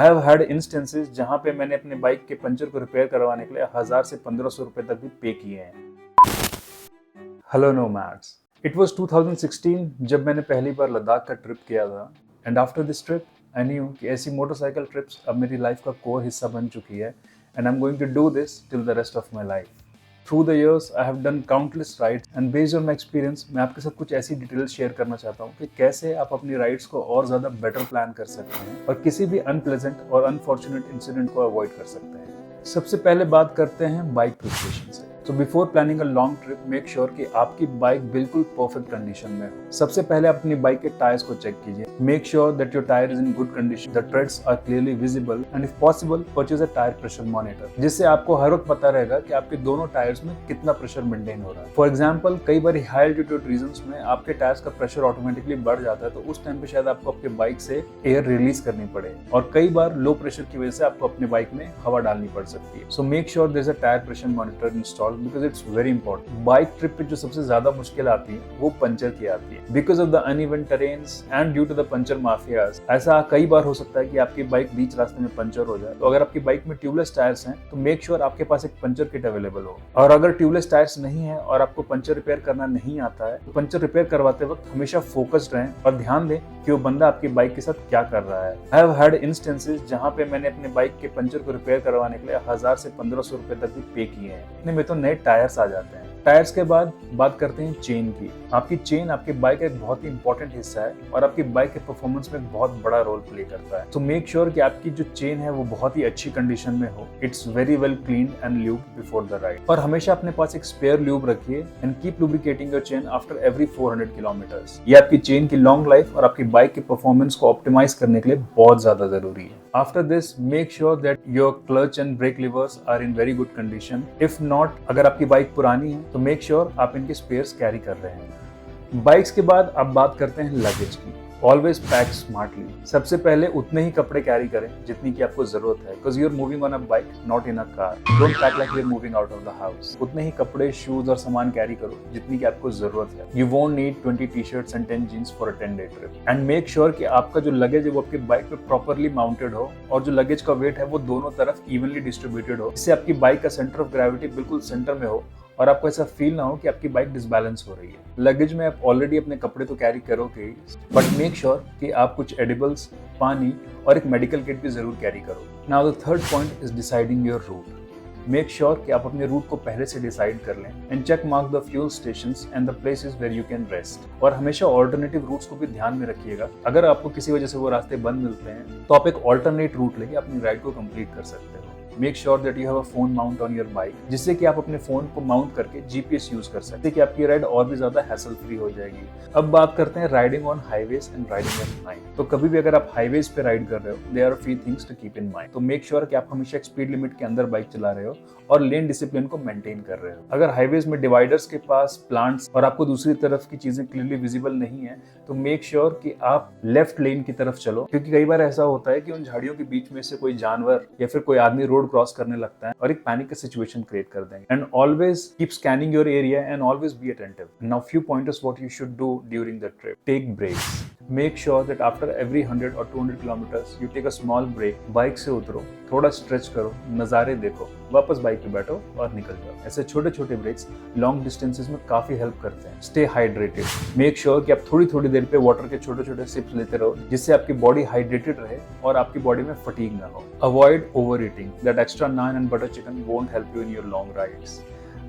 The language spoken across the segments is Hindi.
आई हैव हैड इंस्टेंसेस जहां पे मैंने अपने बाइक के पंचर को रिपेयर करवाने के लिए 1000 से 1500 रुपए तक भी पे किए हैं। हेलो नोमैड्स, इट वाज 2016 जब मैंने पहली बार लद्दाख का ट्रिप किया था and after this trip I knew कि ऐसी मोटरसाइकिल ट्रिप्स अब मेरी लाइफ का कोर हिस्सा बन चुकी है and I am going to do this till the rest of my life. Through the years I have done countless rides and based on my experience मैं आपके साथ कुछ ऐसी डिटेल्स शेयर करना चाहता हूँ कि कैसे आप अपनी राइड्स को और ज़्यादा बेटर प्लान कर सकते हैं और किसी भी अनप्लेजेंट और अनफॉर्चुनेट इंसिडेंट को अवॉइड कर सकते हैं। सबसे पहले बात करते हैं बाइक प्रिपरेशन से। तो before planning a long trip make sure कि आपकी बाइक बिल्कुल परफेक्ट कंडीशन में हो। सबसे पहले अपनी बाइक के टायर्स को चेक कीजिए। Make sure that your tyre is in good condition, the treads are clearly visible and if possible purchase a tyre pressure monitor, जिससे आपको हर वक्त पता रहेगा कि आपके दोनों टायर्स में कितना प्रेशर मेंटेन हो रहा है। फॉर एग्जाम्पल, कई बार हाई एल्टीट्यूड रीजन्स में आपके टायर्स का प्रेशर ऑटोमेटिकली बढ़ जाता है, तो उस टाइम पे शायद आपको अपनी बाइक से एयर रिलीज करनी पड़े और कई बार लो प्रेशर की वजह से आपको अपनी बाइक में हवा डालनी पड़ सकती है। So make sure there is a tyre pressure monitor installed because it's very important. Bike trip पे जो सबसे ज्यादा मुश्किल आती है वो पंचर की आती है because of the uneven terrains and due to the puncture mafias. ऐसा कई बार हो सकता है कि आपकी बाइक बीच रास्ते में पंचर हो जाए। तो अगर आपकी बाइक में ट्यूबलेस टायर्स हैं तो मेक श्योर आपके पास एक पंचर किट अवेलेबल हो, और अगर ट्यूबलेस टायर्स नहीं है और आपको पंचर रिपेयर करना नहीं आता है तो पंचर रिपेयर करवाते वक्त हमेशा फोकस्ड रहें और ध्यान दें कि वो बंदा आपकी बाइक के साथ क्या कर रहा है। आई हैव हैड इंस्टेंसेस जहां पे मैंने अपने बाइक के पंचर को रिपेयर करवाने के लिए 1000 से 1500 रुपए तक भी पे किए हैं। इतने में तो नए टायर्स आ जाते हैं। टायर्स के बाद बात करते हैं चेन की। आपकी चेन आपकी बाइक का एक बहुत ही इंपॉर्टेंट हिस्सा है और आपकी बाइक के परफॉर्मेंस में एक बहुत बड़ा रोल प्ले करता है। तो मेक श्योर कि आपकी जो चेन है वो बहुत ही अच्छी कंडीशन में हो। It's very well cleaned and lubed before the ride. और हमेशा अपने पास एक स्पेयर ल्यूब रखिए and keep lubricating your chain after every 400 kilometres. ये आपकी चेन की लॉन्ग लाइफ और आपकी बाइक के परफॉर्मेंस को ऑप्टिमाइज करने के लिए बहुत ज्यादा जरूरी है। After this, make sure that your clutch and brake levers are in very good condition. If not, अगर आपकी बाइक पुरानी है तो make sure आप इनके स्पेयर्स कैरी कर रहे हैं। बाइक्स के बाद अब बात करते हैं लगेज की। Always pack smartly. सबसे पहले उतने ही कपड़े कैरी करें जितनी की आपको जरूरत है, because you are moving on a bike not in a car. Don't pack like you are moving out of the house. उतने ही कपड़े, शूज और सामान कैरी करो जितनी की आपको जरूरत है। You won't need 20 T-shirts and 10 jeans for a 10-day trip. And make sure कि आपका जो लगेज है वो आपकी बाइक पे प्रॉपरली माउंटेड हो और जो लगेज का वेट है वो दोनों तरफ इवनली डिस्ट्रीब्यूटेड हो, इससे आपकी बाइक का सेंटर ऑफ ग्रेविटी बिल्कुल सेंटर में हो और आपको ऐसा फील ना हो कि आपकी बाइक डिसबैलेंस हो रही है। लगेज में आप ऑलरेडी अपने कपड़े तो कैरी करोगे, बट मेक श्योर कि आप कुछ एडिबल्स, पानी और एक मेडिकल किट भी जरूर कैरी करो। Now the third point is deciding your route. Make sure कि आप अपने रूट को पहले से डिसाइड कर लें and check mark the fuel stations and the places where you can rest. और हमेशा ऑल्टरनेटिव रूट्स को भी ध्यान में रखिएगा। अगर आपको किसी वजह से वो रास्ते बंद मिलते हैं तो आप एक ऑल्टरनेट रूट लेके अपनी राइड को कंप्लीट कर सकते हो। Make sure that you have a phone mount on your bike, जिससे कि आप अपने फोन को माउंट करके जीपीएस यूज कर सकते हैं कि आपकी राइड और भी ज्यादा हैसल फ्री हो जाएगी। अब बात करते हैं riding on highways and riding at night. तो कभी भी अगर आप हाईवेज पे राइड कर रहे हो, there are few things to keep in mind. तो मेक श्योर कि आप हमेशा एक स्पीड लिमिट के अंदर बाइक चला रहे हो और लेन डिसिप्लिन को मेंटेन कर रहे हो। अगर हाईवेज में डिवाइडर्स के पास प्लांट्स और आपको दूसरी तरफ की चीजें क्लियरली विजिबल नहीं है तो मेक श्योर कि आप लेफ्ट लेन की तरफ चलो, क्योंकि कई बार ऐसा होता है कि उन झाड़ियों के बीच में से कोई जानवर या फिर कोई आदमी रोड क्रॉस करने लगता है और एक पैनिक का सिचुएशन क्रिएट कर देंगे। And always keep scanning your area and always be attentive. Now few pointers what you should do during the trip. Take breaks. Make sure that after every 100 और 200 kilometres you take a small break. Bike से उतरो, थोड़ा स्ट्रेच करो, नज़ारे देखो, वापस बाइक पे बैठो और निकल जाओ। ऐसे छोटे छोटे ब्रेक्स लॉन्ग डिस्टेंसेस में काफी हेल्प करते हैं। Stay hydrated. मेक श्योर कि आप थोड़ी थोड़ी देर पे वाटर के छोटे छोटे सिप्स लेते रहो, जिससे आपकी बॉडी हाइड्रेटेड रहे और आपकी बॉडी में फटीग ना हो। Avoid over eating. That extra naan and butter chicken won't help you in your long rides.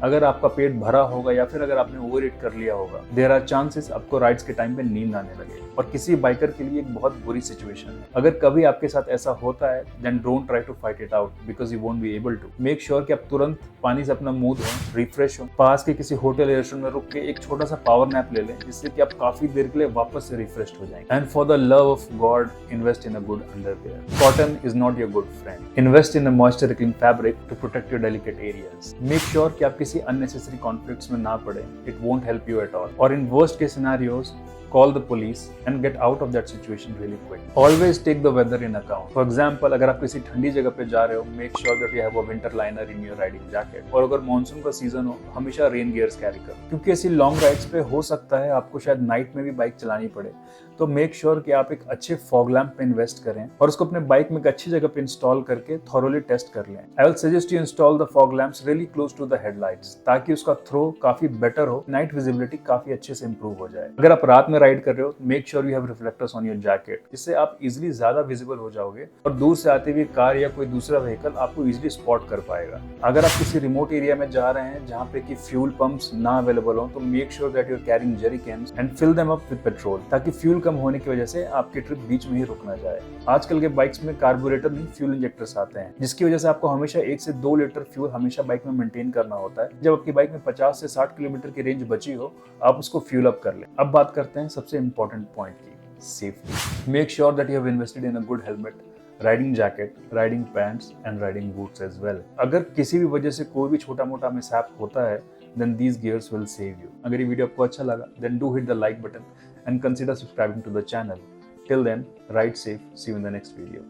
अगर आपका पेट भरा होगा या फिर अगर आपने ओवर ईट कर लिया होगा, देयर आर चांसेस आपको राइड्स के टाइम पे नींद आने लगे, और किसी बाइकर के लिए एक बहुत बुरी सिचुएशन है। अगर कभी आपके साथ ऐसा होता है then don't try to fight it out because you won't be able to. Make sure कि आप तुरंत पानी से अपना मुंह धोएं, रिफ्रेश हो, पास के किसी होटल या रेस्टोरेंट में रुक के एक छोटा सा पावर नैप ले लें, जिससे कि आप काफी देर के लिए वापस से रिफ्रेश हो जाएंगे। And for the love of God invest in a good underwear. Cotton is not your good friend. Invest in a moisture wicking fabric to protect your delicate areas. Make sure कि आप किसी अननेसेसरी कॉन्फ्लिक्ट्स में ना पड़े। It won't help you at all. और in worst case scenarios call the police and get out of that situation really quick. Always take the weather in account. For example, अगर आप किसी ठंडी जगह पे जा रहे हो, make sure that you have a winter liner in your riding jacket. और अगर मानसून का सीजन हो, हमेशा रेन गियर्स कैरी करो, क्योंकि ऐसी लॉन्ग राइड्स पे हो सकता है आपको शायद नाइट में भी बाइक चलानी पड़े। तो मेक श्योर कि आप एक अच्छे फॉग लैम्प पे इन्वेस्ट करें और उसको अपने बाइक में एक अच्छी जगह पे इंस्टॉल करके थॉरोली टेस्ट कर लें। I will suggest you install the fog lamps really close to the headlights, ताकि उसका थ्रो काफी बेटर हो, नाइट विजिबिलिटी काफी अच्छे से इंप्रूव हो जाए। अगर आप रात में राइड कर रहे हो, make sure you have reflectors on your jacket, जिससे आप इजिली ज्यादा विजिबल हो जाओगे और दूर से आते हुए कार या कोई दूसरा व्हीकल आपको इजिली स्पॉट कर पाएगा। अगर आप किसी रिमोट एरिया में जा रहे हैं जहाँ पे कि फ्यूल पंप्स ना अवेलेबल हो, तो make sure that you are carrying jerry cans and fill them up with petrol, ताकि फ्यूल कम होने की वजह से आपकी ट्रिप बीच में ही रुक ना जाए। आजकल के बाइक्स में कार्बोरेटर नहीं, फ्यूल इंजेक्टर्स आते हैं, जिसकी वजह से आपको हमेशा 1 से 2 लीटर फ्यूल हमेशा बाइक में मेंटेन करना होता है। जब आपकी बाइक में 50 से 60 किलोमीटर की रेंज बची हो, आप उसको फ्यूल अप कर लें। अब बात करते हैं सबसे इंपॉर्टेंट पॉइंट की, safety. Make sure that you have invested in a good helmet, riding jacket, riding pants and riding boots as well. अगर किसी भी वजह से कोई भी छोटा मोटा मिसहैप होता है, then these gears will save you. अगर ये वीडियो आपको अच्छा लगा, then do hit the like button and consider subscribing to the channel. Till then, ride safe. See you in the next video.